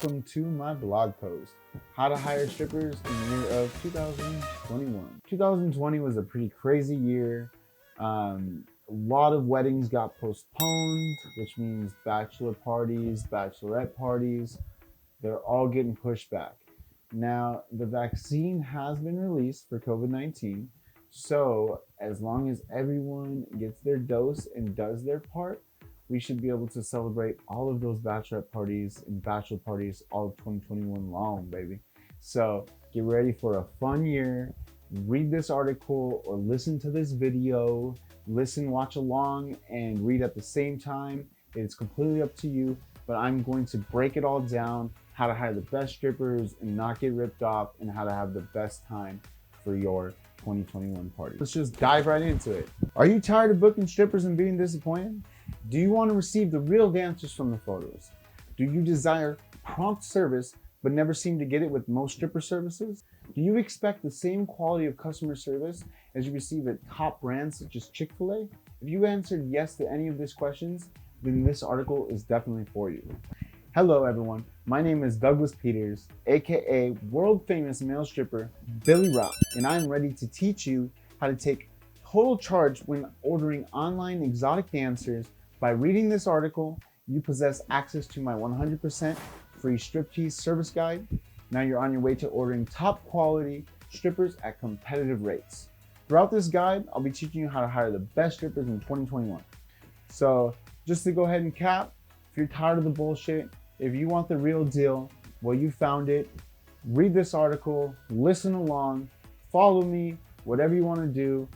welcome to my blog post, How to Hire Strippers in the year of 2021. 2020 was a pretty crazy year. A lot of weddings got postponed, which means bachelor parties, bachelorette parties, they're all getting pushed back. Now, the vaccine has been released for COVID-19, so as long as everyone gets their dose and does their part, we should be able to celebrate all of those bachelorette parties and bachelor parties all of 2021 long, baby. So get ready for a fun year. Read this article or listen to this video. Listen, watch along, and read at the same time. It's completely up to you, but I'm going to break it all down, how to hire the best strippers and not get ripped off, and how to have the best time for your 2021 party. Let's just dive right into it. Are you tired of booking strippers and being disappointed? Do you want to receive the real answers from the photos? Do you desire prompt service but never seem to get it with most stripper services? Do you expect the same quality of customer service as you receive at top brands such as Chick-fil-A? If you answered yes to any of these questions, then this article is definitely for you. Hello everyone, my name is Douglas Peters, aka world famous male stripper Billy Rock, and I'm ready to teach you how to take total charge when ordering online exotic dancers. By reading this article, you possess access to my 100% free Striptease service guide. Now you're on your way to ordering top quality strippers at competitive rates. Throughout this guide, I'll be teaching you how to hire the best strippers in 2021. So just to go ahead and cap, if you're tired of the bullshit, if you want the real deal, well, you found it. Read this article, listen along, follow me, whatever you want to do.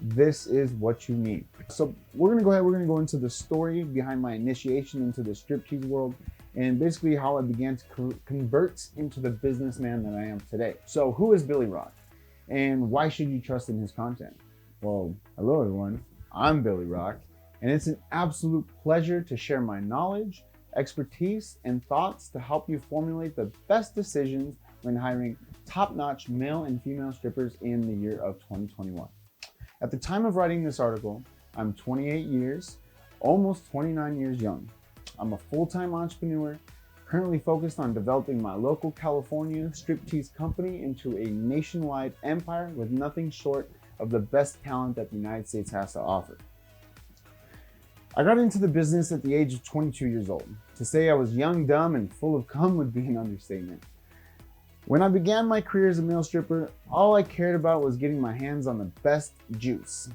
This is what you need. So we're gonna go into the story behind my initiation into the striptease world and basically how I began to convert into the businessman that I am today. So who is Billy Rock and why should you trust in his content? Well, hello everyone, I'm Billy Rock, and it's an absolute pleasure to share my knowledge, expertise, and thoughts to help you formulate the best decisions when hiring top-notch male and female strippers in the year of 2021. At the time of writing this article, I'm 28 years, almost 29 years young. I'm a full-time entrepreneur, currently focused on developing my local California striptease company into a nationwide empire with nothing short of the best talent that the United States has to offer. I got into the business at the age of 22 years old. To say I was young, dumb, and full of cum would be an understatement. When I began my career as a male stripper, all I cared about was getting my hands on the best juice.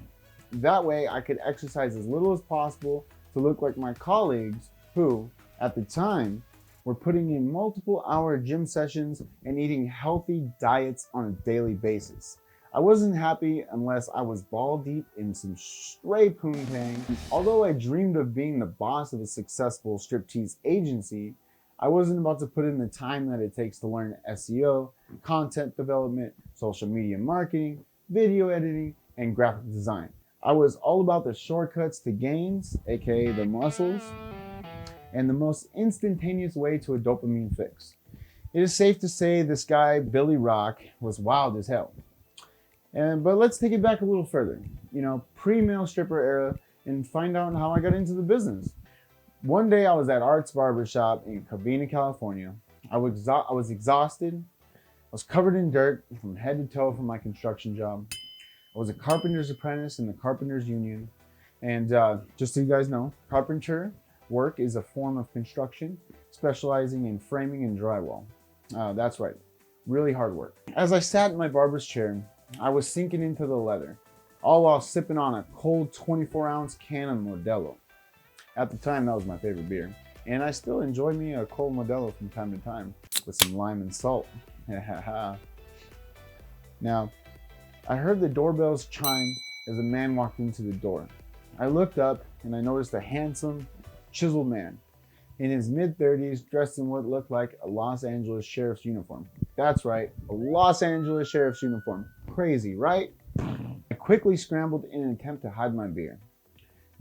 That way, I could exercise as little as possible to look like my colleagues who, at the time, were putting in multiple-hour gym sessions and eating healthy diets on a daily basis. I wasn't happy unless I was ball deep in some straight poontang. Although I dreamed of being the boss of a successful striptease agency, I wasn't about to put in the time that it takes to learn SEO, content development, social media marketing, video editing, and graphic design. I was all about the shortcuts to gains, aka the muscles, and the most instantaneous way to a dopamine fix. It is safe to say this guy, Billy Rock, was wild as hell. But let's take it back a little further, pre-male stripper era, and find out how I got into the business. One day I was at Art's Barbershop in Covina, California. I was exhausted. I was covered in dirt from head to toe from my construction job. I was a carpenter's apprentice in the Carpenters Union. And just so you guys know, carpenter work is a form of construction specializing in framing and drywall. That's right, really hard work. As I sat in my barber's chair, I was sinking into the leather, all while sipping on a cold 24-ounce can of Modelo. At the time, that was my favorite beer. And I still enjoy me a cold Modelo from time to time with some lime and salt. Now, I heard the doorbells chime as a man walked into the door. I looked up and I noticed a handsome, chiseled man in his mid-30s dressed in what looked like a Los Angeles Sheriff's uniform. That's right, a Los Angeles Sheriff's uniform. Crazy, right? I quickly scrambled in an attempt to hide my beer.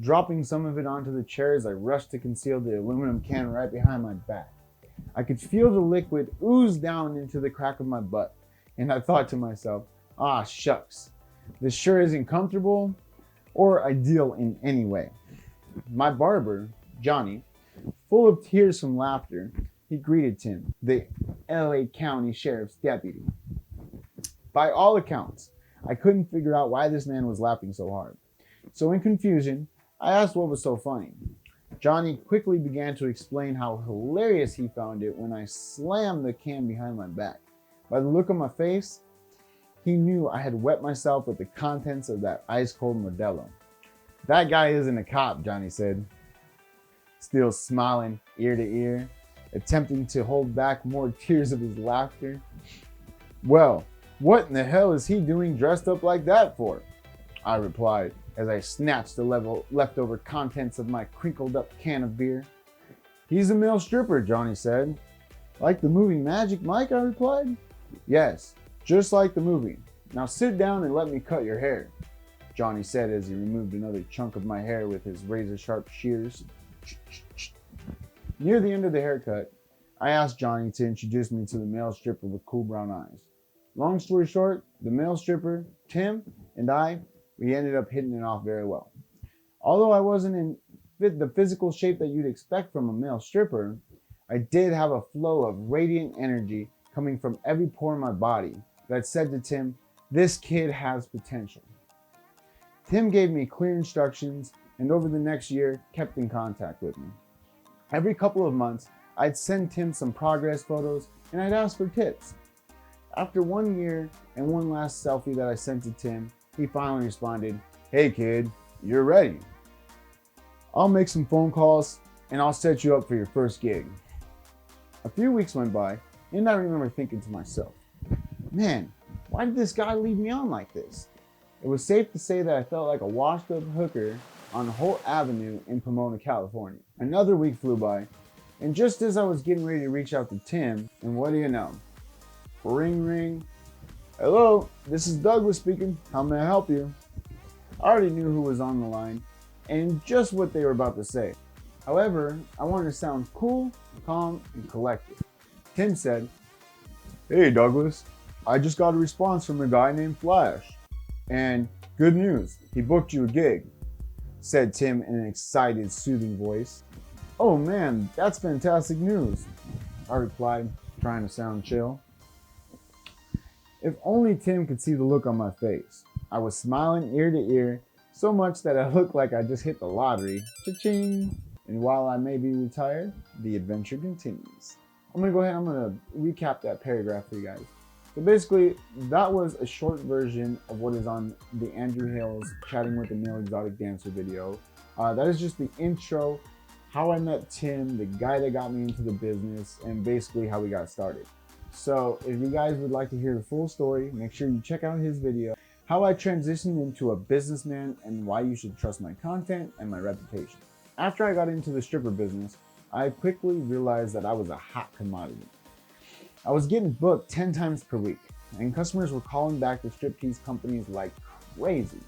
Dropping some of it onto the chair as I rushed to conceal the aluminum can right behind my back. I could feel the liquid ooze down into the crack of my butt, and I thought to myself, ah, shucks, this sure isn't comfortable or ideal in any way. My barber, Johnny, full of tears from laughter, he greeted Tim, the LA County Sheriff's deputy. By all accounts, I couldn't figure out why this man was laughing so hard. So in confusion, I asked what was so funny. Johnny quickly began to explain how hilarious he found it when I slammed the can behind my back. By the look on my face, he knew I had wet myself with the contents of that ice-cold Modelo. That guy isn't a cop, Johnny said, still smiling ear to ear, attempting to hold back more tears of his laughter. Well, what in the hell is he doing dressed up like that for? I replied as I snatched the leftover contents of my crinkled up can of beer. He's a male stripper, Johnny said. Like the movie Magic Mike, I replied. Yes, just like the movie. Now sit down and let me cut your hair, Johnny said as he removed another chunk of my hair with his razor-sharp shears. Near the end of the haircut, I asked Johnny to introduce me to the male stripper with cool brown eyes. Long story short, the male stripper, Tim, and we ended up hitting it off very well. Although I wasn't in the physical shape that you'd expect from a male stripper, I did have a flow of radiant energy coming from every pore in my body that said to Tim, this kid has potential. Tim gave me clear instructions and over the next year kept in contact with me. Every couple of months, I'd send Tim some progress photos and I'd ask for tips. After 1 year and one last selfie that I sent to Tim, he finally responded, hey kid, you're ready. I'll make some phone calls and I'll set you up for your first gig. A few weeks went by and I remember thinking to myself, man, why did this guy leave me on like this? It was safe to say that I felt like a washed up hooker on Holt Avenue in Pomona, California. Another week flew by, and just as I was getting ready to reach out to Tim, and what do you know? Ring, ring. Hello, this is Douglas speaking. How may I help you? I already knew who was on the line and just what they were about to say. However, I wanted to sound cool, calm, and collected. Tim said, hey Douglas, I just got a response from a guy named Flash. And good news, he booked you a gig, said Tim in an excited, soothing voice. Oh man, that's fantastic news, I replied, trying to sound chill. If only Tim could see the look on my face. I was smiling ear to ear, so much that I looked like I just hit the lottery. Cha-ching! And while I may be retired, the adventure continues. I'm going to recap that paragraph for you guys. So basically, that was a short version of what is on the Andrew Hale's Chatting with a Male Exotic Dancer video. That is just the intro, how I met Tim, the guy that got me into the business, and basically how we got started. So if you guys would like to hear the full story, make sure you check out his video, how I transitioned into a businessman and why you should trust my content and my reputation. After I got into the stripper business, I quickly realized that I was a hot commodity. I was getting booked 10 times per week, and customers were calling back to striptease companies like crazy.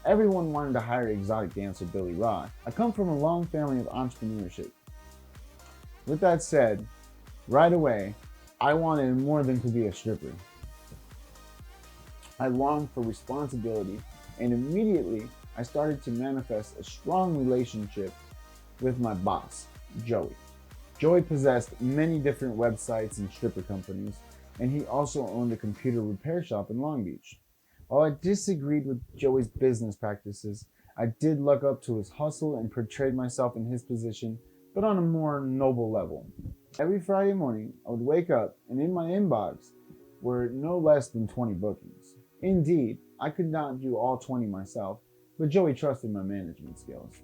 Everyone wanted to hire exotic dancer Billy Rock. I come from a long family of entrepreneurship. With that said, right away, I wanted more than to be a stripper. I longed for responsibility, and immediately I started to manifest a strong relationship with my boss, Joey. Joey possessed many different websites and stripper companies, and he also owned a computer repair shop in Long Beach. While I disagreed with Joey's business practices, I did look up to his hustle and portrayed myself in his position, but on a more noble level. Every Friday morning, I would wake up and in my inbox were no less than 20 bookings. Indeed, I could not do all 20 myself, but Joey trusted my management skills.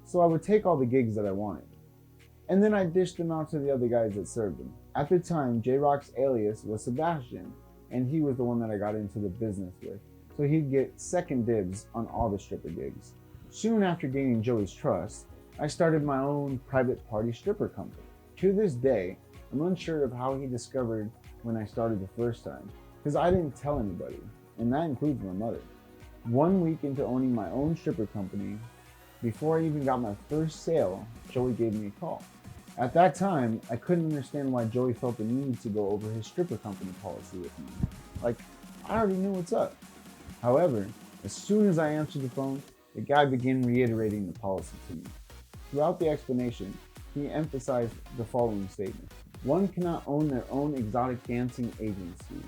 So I would take all the gigs that I wanted. And then I dished them out to the other guys that served him. At the time, J-Rock's alias was Sebastian, and he was the one that I got into the business with, so he'd get second dibs on all the stripper gigs. Soon after gaining Joey's trust, I started my own private party stripper company. To this day, I'm unsure of how he discovered when I started the first time, because I didn't tell anybody, and that includes my mother. 1 week into owning my own stripper company, before I even got my first sale, Joey gave me a call. At that time, I couldn't understand why Joey felt the need to go over his stripper company policy with me. Like, I already knew what's up. However, as soon as I answered the phone, the guy began reiterating the policy to me. Throughout the explanation, he emphasized the following statement: one cannot own their own exotic dancing agency,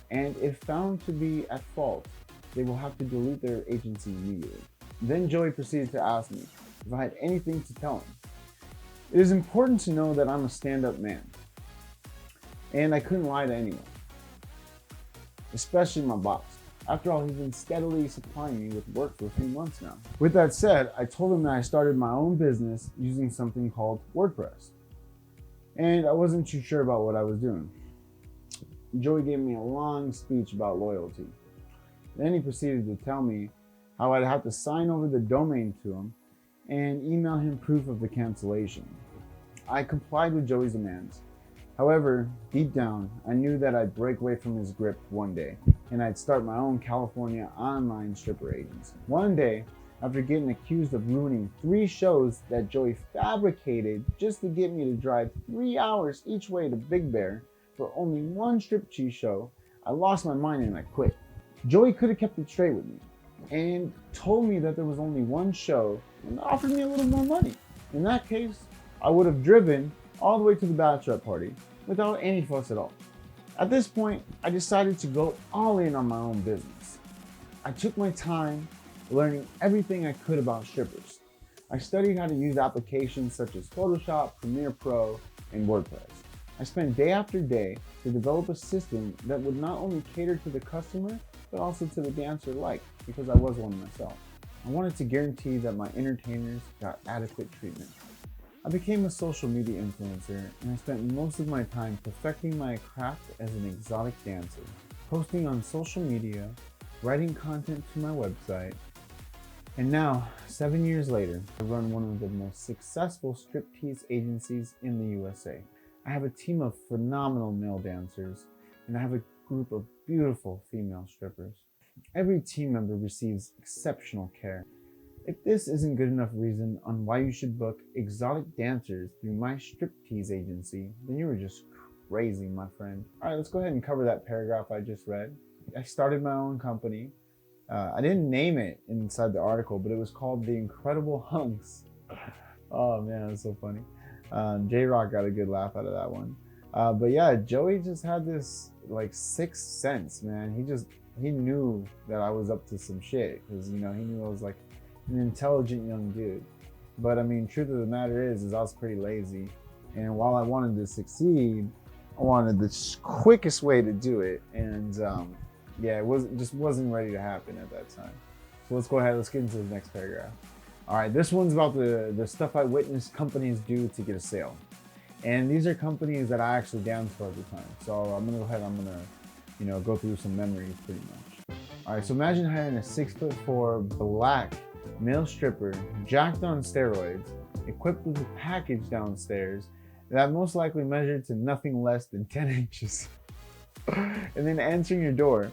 and if found to be at fault, they will have to delete their agency immediately. Then Joey proceeded to ask me if I had anything to tell him. It is important to know that I'm a stand-up man, and I couldn't lie to anyone, especially my boss. After all, he's been steadily supplying me with work for a few months now. With that said, I told him that I started my own business using something called WordPress, and I wasn't too sure about what I was doing. Joey gave me a long speech about loyalty. Then he proceeded to tell me how I'd have to sign over the domain to him and email him proof of the cancellation. I complied with Joey's demands. However, deep down, I knew that I'd break away from his grip one day, and I'd start my own California online stripper agency. One day, after getting accused of ruining 3 shows that Joey fabricated just to get me to drive 3 hours each way to Big Bear for only one striptease show, I lost my mind and I quit. Joey could have kept it straight with me and told me that there was only one show and offered me a little more money. In that case, I would have driven all the way to the bachelorette party without any fuss at all. At this point, I decided to go all in on my own business. I took my time learning everything I could about strippers. I studied how to use applications such as Photoshop, Premiere Pro, and WordPress. I spent day after day to develop a system that would not only cater to the customer, but also to the dancer alike, because I was one myself. I wanted to guarantee that my entertainers got adequate treatment. I became a social media influencer, and I spent most of my time perfecting my craft as an exotic dancer, posting on social media, writing content to my website, and now, 7 years later, I run one of the most successful striptease agencies in the USA. I have a team of phenomenal male dancers, and I have a group of beautiful female strippers. Every team member receives exceptional care. If this isn't good enough reason on why you should book exotic dancers through my striptease agency, then you were just crazy, my friend. All right, let's go ahead and cover that paragraph I just read. I started my own company. I didn't name it inside the article, but it was called The Incredible Hunks. Oh man, that's so funny. J-Rock got a good laugh out of that one. But yeah, Joey just had this like sixth sense, man. He knew that I was up to some shit, because he knew I was like an intelligent young dude. But I mean, truth of the matter is I was pretty lazy, and while I wanted to succeed, I wanted the quickest way to do it, and yeah, it just wasn't ready to happen at that time. So let's go ahead, let's get into the next paragraph. All right, this one's about the stuff I witnessed companies do to get a sale. And these are companies that I actually danced for at the time. So I'm gonna go ahead, I'm gonna go through some memories pretty much. All right, so imagine hiring a 6'4" black male stripper, jacked on steroids, equipped with a package downstairs that most likely measured to nothing less than 10 inches. And then answering your door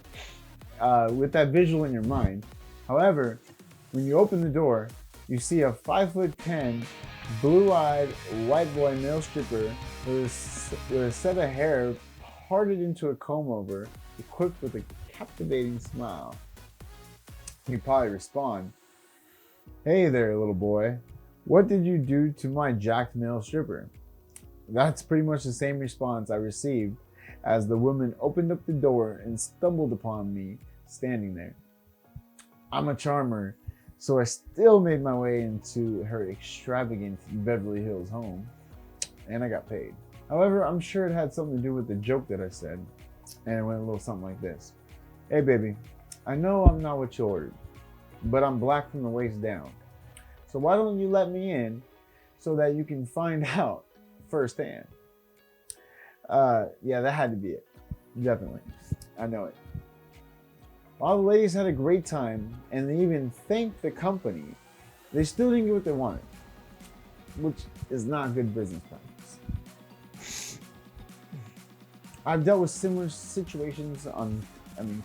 with that visual in your mind. However, when you open the door, you see a 5'10", blue-eyed white boy male stripper with a set of hair parted into a comb over, equipped with a captivating smile. You probably respond, "Hey there, little boy. What did you do to my jacked male stripper?" That's pretty much the same response I received as the woman opened up the door and stumbled upon me standing there. I'm a charmer, so I still made my way into her extravagant Beverly Hills home, and I got paid. However, I'm sure it had something to do with the joke that I said, and it went a little something like this. "Hey baby, I know I'm not what you ordered, but I'm black from the waist down. So why don't you let me in so that you can find out firsthand?" Yeah, that had to be it. Definitely. I know it. While the ladies had a great time and they even thanked the company, they still didn't get what they wanted, which is not good business practice. I've dealt with similar situations on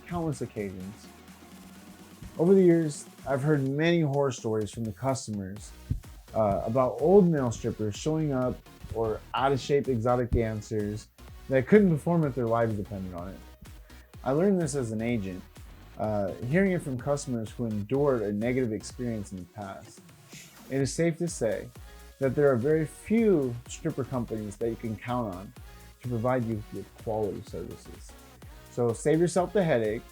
countless occasions. Over the years, I've heard many horror stories from the customers about old male strippers showing up, or out-of-shape exotic dancers that couldn't perform if their lives depended on it. I learned this as an agent, hearing it from customers who endured a negative experience in the past. It is safe to say that there are very few stripper companies that you can count on to provide you with quality services. So save yourself the headache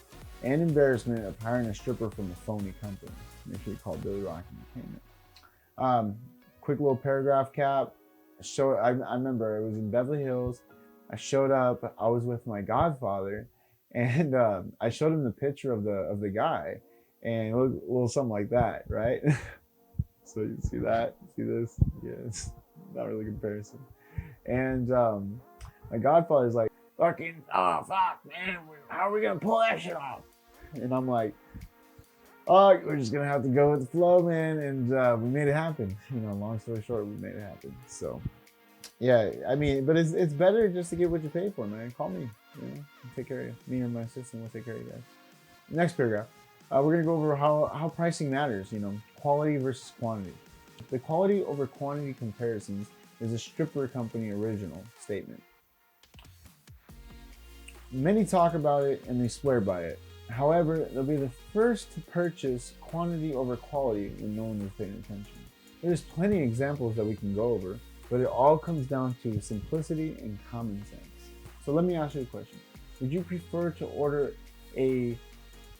and embarrassment of hiring a stripper from a phony company. Make sure you call Billy Rock Entertainment. Quick little paragraph cap. I remember it was in Beverly Hills. I showed up. I was with my godfather, and I showed him the picture of the guy, and it looked a little something like that, right? So you see that? See this? Yeah, it's not really a comparison. And my godfather's like, fucking, oh fuck, man, how are we gonna pull that shit off? And I'm like, oh, we're just gonna have to go with the flow, man. And we made it happen. You know, long story short, we made it happen. So yeah, I mean, but it's better just to get what you pay for, man. Call me, you know, I'll take care of you. Me and my assistant will take care of you guys. Next paragraph, we're gonna go over how pricing matters. You know, quality versus quantity. The quality over quantity comparisons is a stripper company original statement. Many talk about it and they swear by it. However, they'll be the first to purchase quantity over quality when no one is paying attention. There's plenty of examples that we can go over, but it all comes down to simplicity and common sense. So let me ask you a question. Would you prefer to order a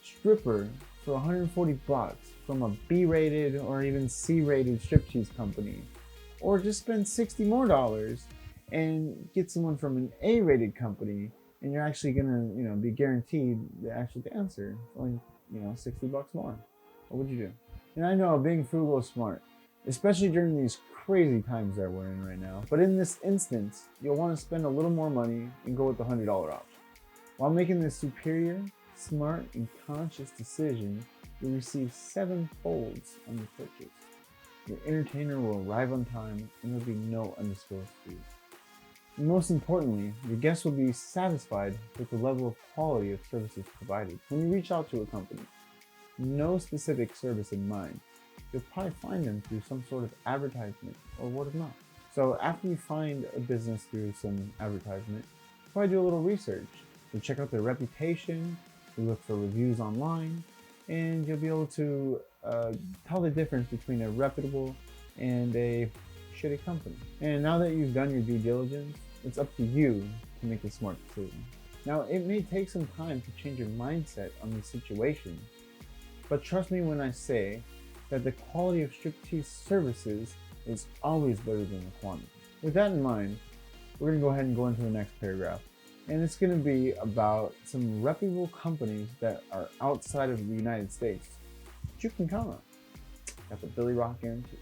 stripper for 140 bucks from a B-rated or even C-rated striptease company, or just spend $60 more and get someone from an A-rated company, and you're actually gonna, you know, be guaranteed the actual dancer for only, you know, $60 more? What would you do? And I know being frugal is smart, especially during these crazy times that we're in right now. But in this instance, you'll want to spend a little more money and go with the $100 option. While making this superior, smart, and conscious decision, you'll receive 7 folds on your purchase. Your entertainer will arrive on time and there'll be no undisclosed fees. And most importantly, your guests will be satisfied with the level of quality of services provided. When you reach out to a company, no specific service in mind, you'll probably find them through some sort of advertisement or word of mouth. So after you find a business through some advertisement, probably do a little research. You'll check out their reputation, you look for reviews online, and you'll be able to tell the difference between a reputable and a shitty company. And now that you've done your due diligence, it's up to you to make a smart decision. Now, it may take some time to change your mindset on these situations, but trust me when I say that the quality of striptease services is always better than the quantity. With that in mind, we're gonna go ahead and go into the next paragraph. And it's gonna be about some reputable companies that are outside of the United States that you can count on. Got the Billy Rock guarantee.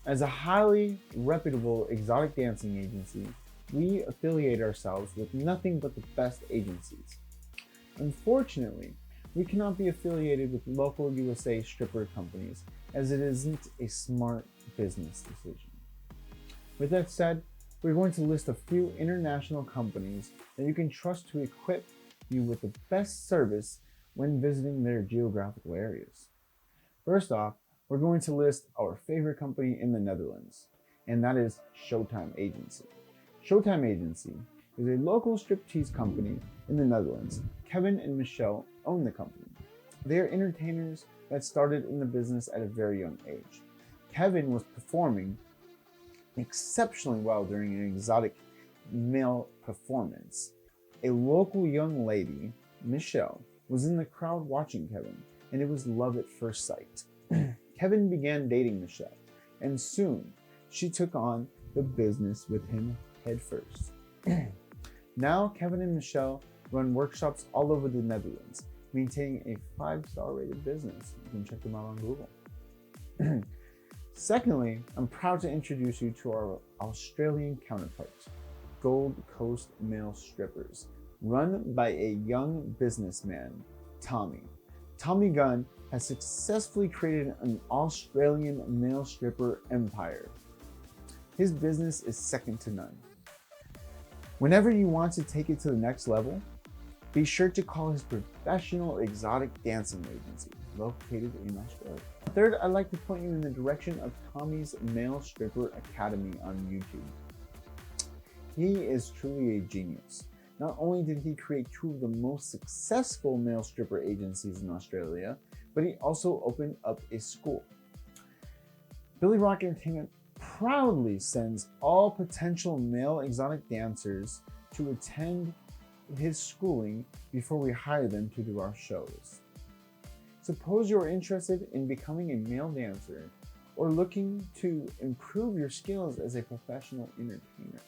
As a highly reputable exotic dancing agency, we affiliate ourselves with nothing but the best agencies. Unfortunately, we cannot be affiliated with local USA stripper companies as it isn't a smart business decision. With that said, we're going to list a few international companies that you can trust to equip you with the best service when visiting their geographical areas. First off, we're going to list our favorite company in the Netherlands, and that is Showtime Agency. Showtime Agency is a local striptease company in the Netherlands. Kevin and Michelle own the company. They are entertainers that started in the business at a very young age. Kevin was performing exceptionally well during an exotic male performance. A local young lady, Michelle, was in the crowd watching Kevin, and it was love at first sight. Kevin began dating Michelle, and soon she took on the business with him head first. Now Kevin and Michelle run workshops all over the Netherlands, maintaining a 5-star rated business. You can check them out on Google. Secondly, I'm proud to introduce you to our Australian counterparts, Gold Coast Male Strippers, run by a young businessman, Tommy. Tommy Gunn has successfully created an Australian male stripper empire. His business is second to none. Whenever you want to take it to the next level, be sure to call his professional exotic dancing agency located in Australia. Third, I'd like to point you in the direction of Tommy's Male Stripper Academy on YouTube. He is truly a genius. Not only did he create 2 of the most successful male stripper agencies in Australia, but he also opened up a school. Billy Rock Entertainment proudly sends all potential male exotic dancers to attend his schooling before we hire them to do our shows. Suppose you're interested in becoming a male dancer or looking to improve your skills as a professional entertainer.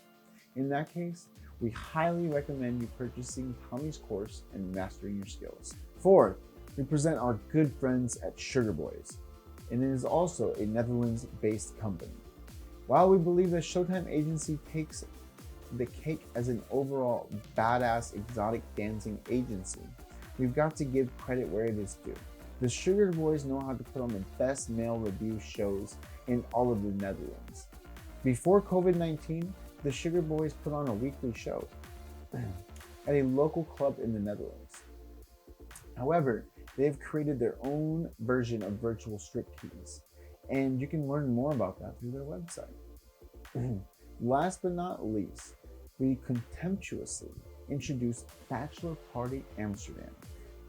In that case, we highly recommend you purchasing Tommy's course and mastering your skills. Fourth, we present our good friends at Sugar Boys, and it is also a Netherlands-based company. While we believe that Showtime Agency takes the cake as an overall badass exotic dancing agency, we've got to give credit where it is due. The Sugar Boys know how to put on the best male review shows in all of the Netherlands. Before COVID-19, the Sugar Boys put on a weekly show at a local club in the Netherlands. However, they have created their own version of virtual striptease, and you can learn more about that through their website. Last but not least, we contemptuously introduced Bachelor Party Amsterdam.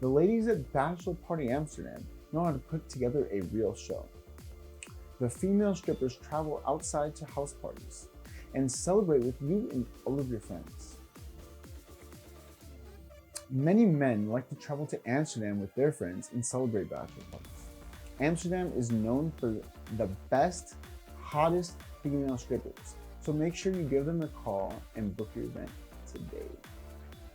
The ladies at Bachelor Party Amsterdam know how to put together a real show. The female strippers travel outside to house parties and celebrate with you and all of your friends. Many men like to travel to Amsterdam with their friends and celebrate bachelor parties. Amsterdam is known for the best, hottest female strippers, so make sure you give them a call and book your event today.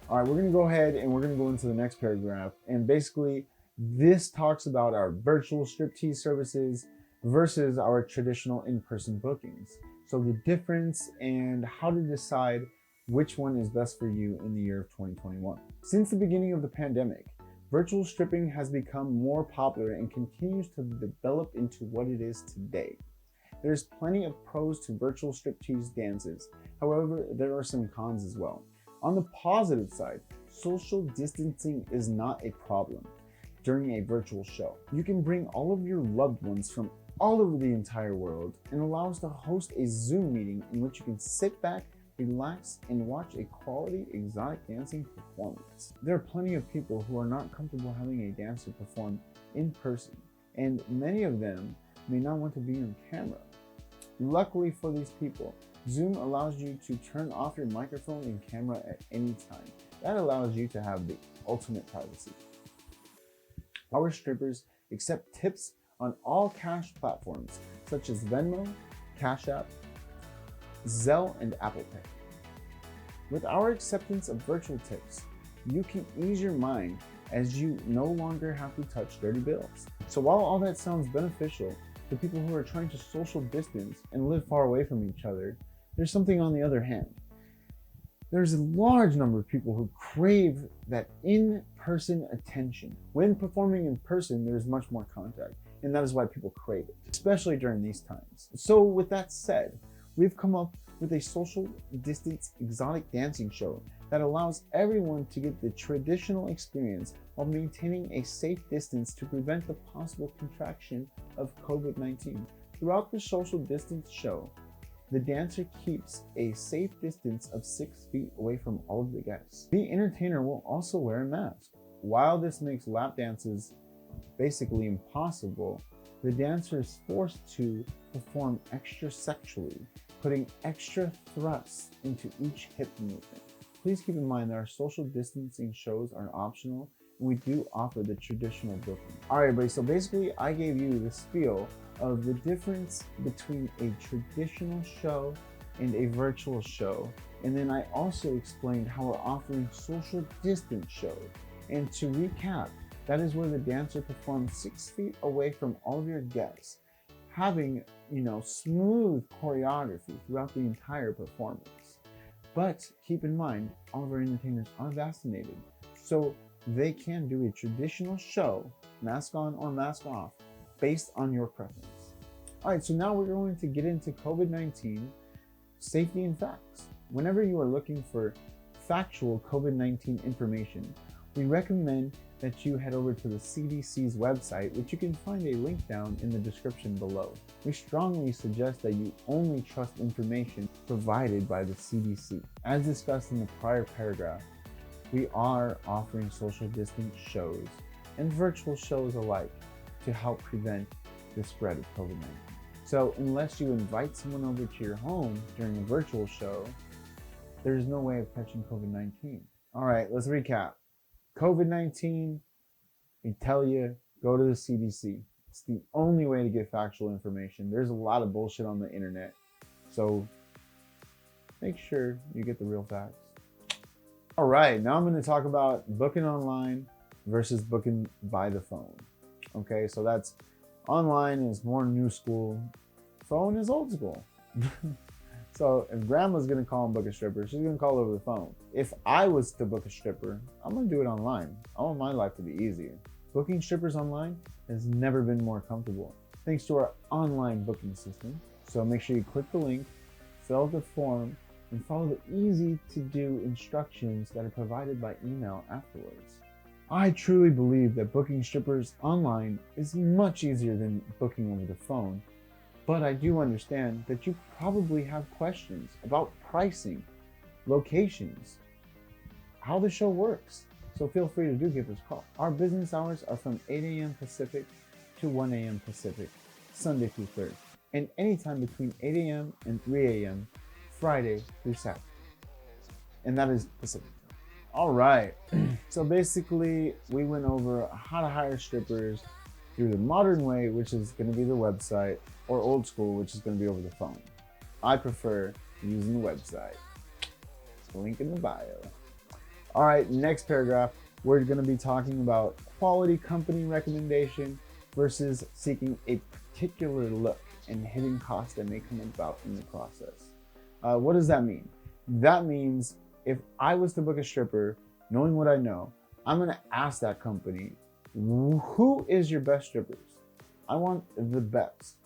All right, we're gonna go ahead and we're gonna go into the next paragraph. And basically, this talks about our virtual striptease services versus our traditional in-person bookings. So the difference and how to decide which one is best for you in the year of 2021. Since the beginning of the pandemic, virtual stripping has become more popular and continues to develop into what it is today. There's plenty of pros to virtual striptease dances. However, there are some cons as well. On the positive side, social distancing is not a problem during a virtual show. You can bring all of your loved ones from all over the entire world and allow us to host a Zoom meeting in which you can sit back, relax, and watch a quality exotic dancing performance. There are plenty of people who are not comfortable having a dancer perform in person, and many of them may not want to be on camera. Luckily for these people, Zoom allows you to turn off your microphone and camera at any time. That allows you to have the ultimate privacy. Our strippers accept tips on all cash platforms such as Venmo, Cash App, Zelle, and Apple Pay. With our acceptance of virtual tips, you can ease your mind as you no longer have to touch dirty bills. So while all that sounds beneficial to people who are trying to social distance and live far away from each other, there's something on the other hand. There's a large number of people who crave that in-person attention. When performing in person, there's much more contact, and that is why people crave it, especially during these times. So with that said, we've come up with a social distance exotic dancing show that allows everyone to get the traditional experience while maintaining a safe distance to prevent the possible contraction of COVID-19. Throughout the social distance show, the dancer keeps a safe distance of 6 feet away from all of the guests. The entertainer will also wear a mask. While this makes lap dances basically impossible, the dancer is forced to perform extra sexually, putting extra thrusts into each hip movement. Please keep in mind that our social distancing shows are optional, and we do offer the traditional booking. All right, everybody, so basically I gave you the spiel of the difference between a traditional show and a virtual show. And then I also explained how we're offering social distance shows. And to recap, that is where the dancer performs 6 feet away from all of your guests, having, smooth choreography throughout the entire performance. But keep in mind, all of our entertainers are vaccinated, so they can do a traditional show, mask on or mask off, based on your preference. All right, so now we're going to get into COVID-19 safety and facts. Whenever you are looking for factual COVID-19 information, we recommend that you head over to the CDC's website, which you can find a link down in the description below. We strongly suggest that you only trust information provided by the CDC. As discussed in the prior paragraph, we are offering social distance shows and virtual shows alike to help prevent the spread of COVID-19. So unless you invite someone over to your home during a virtual show, there's no way of catching COVID-19. All right, let's recap. COVID-19, we tell you, go to the CDC. It's the only way to get factual information. There's a lot of bullshit on the internet. So make sure you get the real facts. All right, now I'm going to talk about booking online versus booking by the phone. Okay, so that's online is more new school, phone is old school. So if grandma's gonna call and book a stripper, she's gonna call over the phone. If I was to book a stripper, I'm gonna do it online. I want my life to be easier. Booking strippers online has never been more comfortable, thanks to our online booking system. So make sure you click the link, fill out the form, and follow the easy to do instructions that are provided by email afterwards. I truly believe that booking strippers online is much easier than booking over the phone. But I do understand that you probably have questions about pricing, locations, how the show works. So feel free to give us a call. Our business hours are from 8 a.m. Pacific to 1 a.m. Pacific, Sunday through Thursday, and anytime between 8 a.m. and 3 a.m. Friday through Saturday. And that is Pacific. All right. So basically, we went over how to hire strippers through the modern way, which is going to be the website, or old school, which is going to be over the phone. I prefer using the website. Link in the bio. All right, next paragraph, we're going to be talking about quality company recommendation versus seeking a particular look and hidden costs that may come about in the process. What does that mean? That means if I was to book a stripper, knowing what I know, I'm going to ask that company, who is your best strippers? I want the best.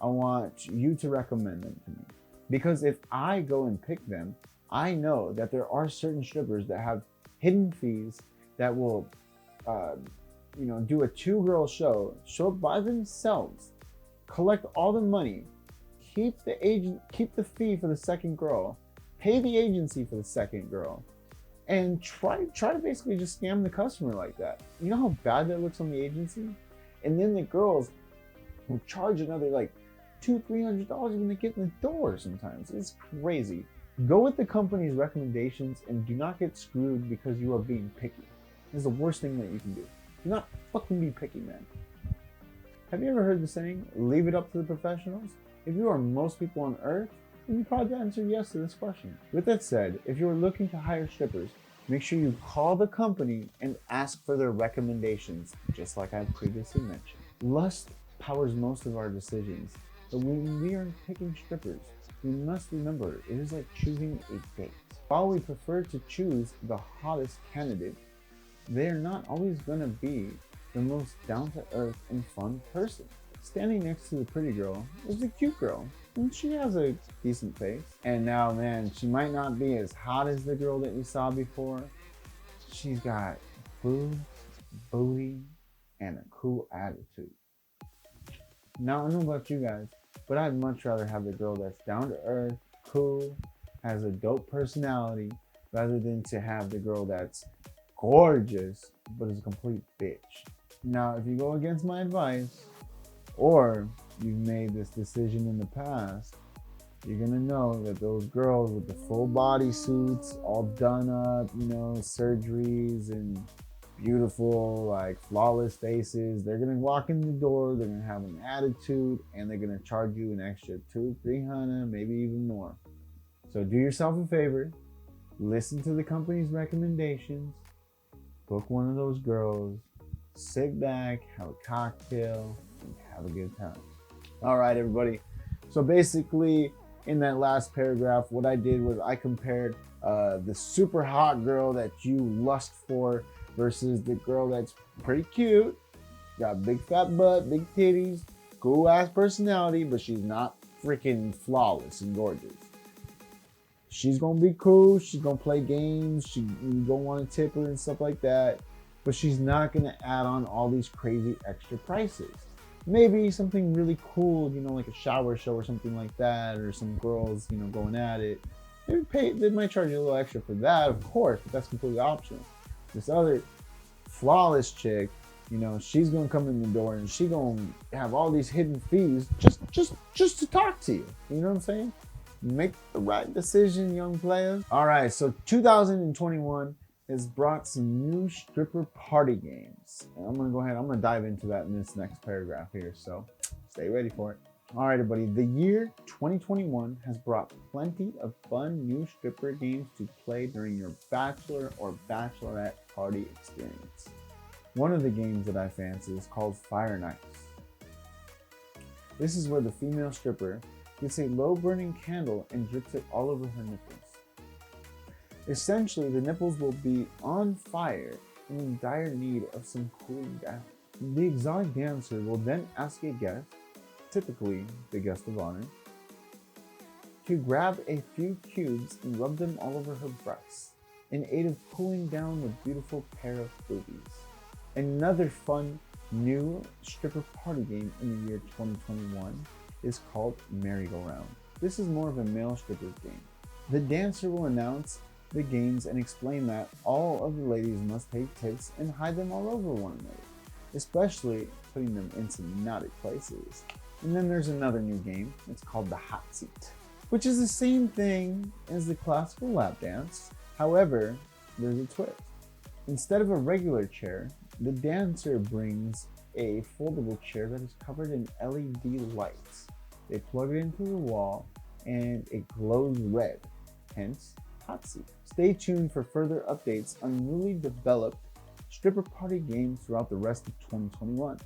I want you to recommend them to me. Because if I go and pick them, I know that there are certain strippers that have hidden fees that will, do a 2-girl show up by themselves, collect all the money, keep the fee for the second girl, pay the agency for the second girl, and try to basically just scam the customer like that. You know how bad that looks on the agency? And then the girls will charge another like $200-300 when they get in the door sometimes. It's crazy. Go with the company's recommendations and do not get screwed because you are being picky. It's the worst thing that you can do. Do not fucking be picky, man. Have you ever heard the saying, leave it up to the professionals? If you are most people on earth, then you probably answer yes to this question. With that said, if you are looking to hire strippers, make sure you call the company and ask for their recommendations, just like I previously mentioned. Lust powers most of our decisions, but when we are picking strippers, we must remember it is like choosing a date. While we prefer to choose the hottest candidate, they are not always going to be the most down-to-earth and fun person. Standing next to the pretty girl is the cute girl, and she has a decent face. And now, man, she might not be as hot as the girl that you saw before. She's got boobs, booty, and a cool attitude. Now, I don't know about you guys, but I'd much rather have the girl that's down to earth, cool, has a dope personality, rather than to have the girl that's gorgeous, but is a complete bitch. Now, if you go against my advice, or you've made this decision in the past, you're gonna know that those girls with the full body suits, all done up, surgeries and beautiful, like flawless faces, they're gonna walk in the door, they're gonna have an attitude, and they're gonna charge you an extra $200-300, maybe even more. So do yourself a favor, listen to the company's recommendations, book one of those girls, sit back, have a cocktail, and have a good time. All right, everybody. So basically, in that last paragraph, what I did was I compared the super hot girl that you lust for versus the girl that's pretty cute, got big fat butt, big titties, cool ass personality, but she's not freaking flawless and gorgeous. She's gonna be cool, she's gonna play games, you don't want to tip her and stuff like that, but she's not gonna add on all these crazy extra prices. Maybe something really cool, like a shower show or something like that, or some girls, going at it. They might charge you a little extra for that, of course, but that's completely optional. This other flawless chick, You know, she's gonna come in the door and she gonna have all these hidden fees just to talk to you. You know what I'm saying? Make the right decision, young players. All right, so 2021 has brought some new stripper party games. And I'm gonna dive into that in this next paragraph here. So stay ready for it. All right, everybody. The year 2021 has brought plenty of fun new stripper games to play during your bachelor or bachelorette party experience. One of the games that I fancy is called Fire Nights. This is where the female stripper gets a low-burning candle and drips it all over her nipples. Essentially, the nipples will be on fire and in dire need of some cooling down. The exotic dancer will then ask a guest, typically the guest of honor, to grab a few cubes and rub them all over her breasts in aid of cooling down the beautiful pair of boobies. Another fun new stripper party game in the year 2021 is called Merry-Go-Round. This is more of a male stripper's game. The dancer will announce the games and explain that all of the ladies must take tips and hide them all over one another, especially putting them in some naughty places. And then there's another new game. It's called the Hot Seat, which is the same thing as the classical lap dance. However, there's a twist. Instead of a regular chair, the dancer brings a foldable chair that is covered in LED lights. They plug it into the wall and it glows red, hence Hot Seat. Stay tuned for further updates on newly developed stripper party games throughout the rest of 2021.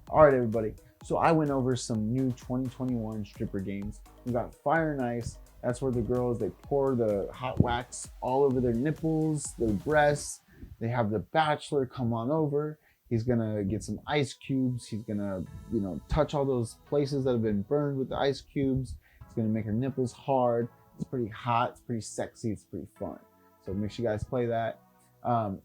All right, everybody. So I went over some new 2021 stripper games. We got Fire Nice. That's where the girls, they pour the hot wax all over their nipples, their breasts. They have the bachelor come on over. He's gonna get some ice cubes. He's gonna, touch all those places that have been burned with the ice cubes. He's gonna make her nipples hard. It's pretty hot, it's pretty sexy, it's pretty fun. So make sure you guys play that.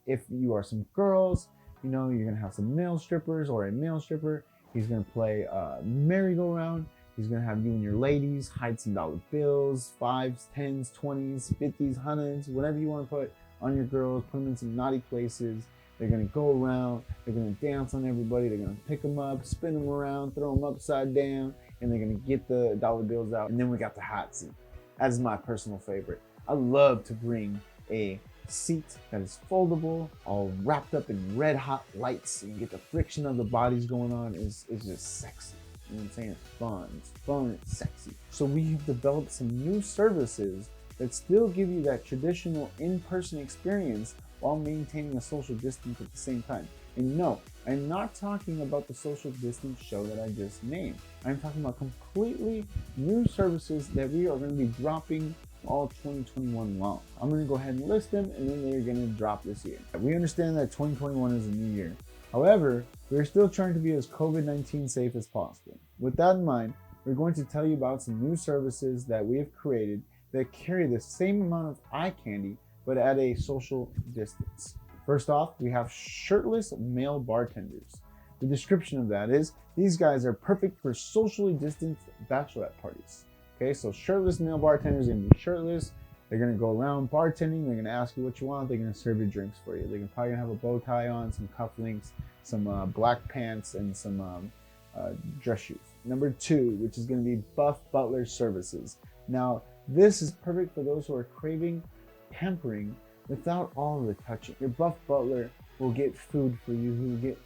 If you are some girls, you're gonna have some male strippers or a male stripper. He's gonna play merry-go-round. He's gonna have you and your ladies hide some dollar bills, 5s, 10s, 20s, 50s, 100s, whatever you want to put on your girls. Put them in some naughty places. They're gonna go around. They're gonna dance on everybody. They're gonna pick them up, spin them around, throw them upside down, and they're gonna get the dollar bills out. And then we got the hot seat. That is my personal favorite. I love to bring a seat that is foldable, all wrapped up in red hot lights. You get the friction of the bodies going on. It's just sexy. You know what I'm saying? It's fun, it's sexy. So we have developed some new services that still give you that traditional in-person experience while maintaining a social distance at the same time. And no, I'm not talking about the social distance show that I just named. I'm talking about completely new services that we are going to be dropping all 2021 long. I'm going to go ahead and list them, and then they're going to drop this year. We understand that 2021 is a new year. However, we're still trying to be as COVID-19 safe as possible. With that in mind, we're going to tell you about some new services that we have created that carry the same amount of eye candy, but at a social distance. First off, we have Shirtless male bartenders. The description of that is, these guys are perfect for socially distanced bachelorette parties. Okay, so shirtless male bartenders are gonna be shirtless. They're gonna go around bartending. They're gonna ask you what you want. They're gonna serve your drinks for you. They're probably gonna have a bow tie on, some cufflinks, some black pants, and some dress shoes. Number 2, which is gonna be Buff Butler Services. Now, this is perfect for those who are craving pampering without all the touching. Your Buff Butler will get food for you. He will get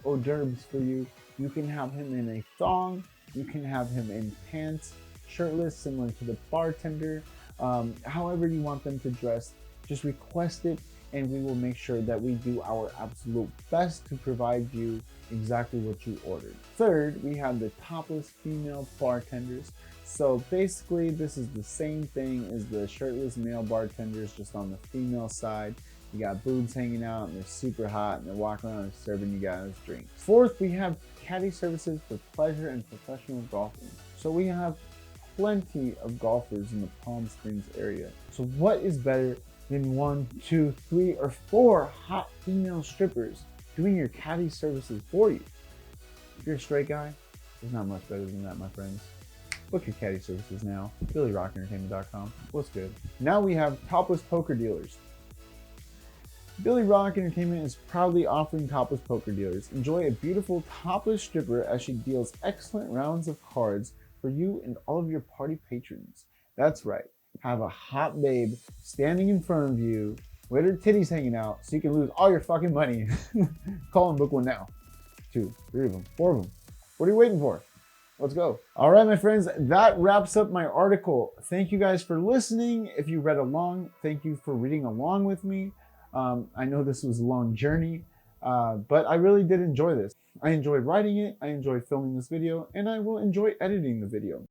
hors d'oeuvres for you. You can have him in a thong. You can have him in pants, shirtless, similar to the bartender. However you want them to dress, just request it, and we will make sure that we do our absolute best to provide you exactly what you ordered. Third, we have the Topless female bartenders. So basically, this is the same thing as the shirtless male bartenders, just on the female side. You got boobs hanging out, and they're super hot, and they're walking around and serving you guys drinks. Fourth, we have caddy services for pleasure and professional golfing. So we have plenty of golfers in the Palm Springs area. So what is better than 1, 2, 3, or 4 hot female strippers doing your caddy services for you? If you're a straight guy, there's not much better than that, my friends. Book your caddy services now. BillyRockEntertainment.com. What's good? Now we have Topless poker dealers. Billy Rock Entertainment is proudly offering topless poker dealers. Enjoy a beautiful topless stripper as she deals excellent rounds of cards for you and all of your party patrons. That's right, have a hot babe standing in front of you with her titties hanging out so you can lose all your fucking money. Call and book one now. 2, 3 of them, 4 of them. What are you waiting for? Let's go. All right, my friends, that wraps up my article. Thank you guys for listening. If you read along, thank you for reading along with me. I know this was a long journey, but I really did enjoy this. I enjoyed writing it, I enjoyed filming this video, and I will enjoy editing the video.